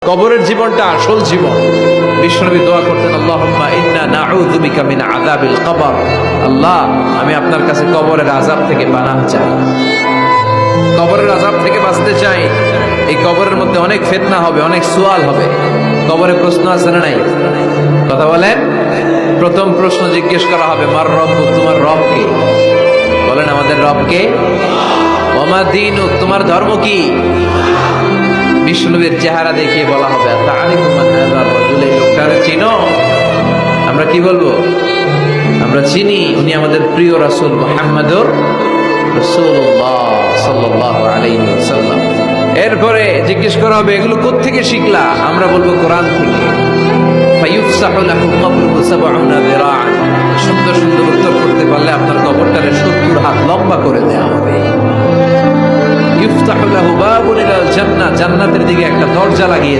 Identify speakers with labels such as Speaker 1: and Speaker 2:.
Speaker 1: কবরের জীবনটা আসল জীবন। বিশ্বনবী দোয়া করতেন, আল্লাহুম্মা ইন্না নাউযু বিকা মিন আযাবিল কবর। আল্লাহ, আমি আপনার কাছে কবরের আযাব থেকে পানাহ চাই, কবরের আযাব থেকে বাঁচতে চাই। এই কবরের মধ্যে অনেক ফিতনা হবে, অনেক সুয়াল হবে। কবরে প্রশ্ন আছে না নাই? কথা বলেন। প্রথম প্রশ্ন জিজ্ঞেস করা হবে, মার রব্বুক, তোমার রব কে? বলেন, আমাদের রব কে? ওয়া মা দীনুক, তোমার ধর্ম কি? বিষ্ণুবীর চেহারা দেখিয়ে বলা হবে, তাআরিফু মান হাযার রাজুল, এই লোকটারে চিনো? আমরা কি বলবো? আমরা চিনি, উনি আমাদের প্রিয় রাসূল মুহাম্মদুর রাসূলুল্লাহ সাল্লাল্লাহু আলাইহি ওয়াসাল্লাম। এরপরে জিজ্ঞেস করা হবে, এগুলো কোত্থেকে শিখলা? আমরা বলবো, কোরআন থেকে। ফায়ুফসাহু লাহু কবরুহু ৭০ যিরাআন। সুন্দর সুন্দর উত্তর করতে পারলে আপনার কবরটারে ৭০ হাত লম্বা করে দেওয়া হবে। ইফতাহু লাহু বাবুন ইলাল জান্নাহ, জান্নাতের দিকে একটা দরজা লাগিয়ে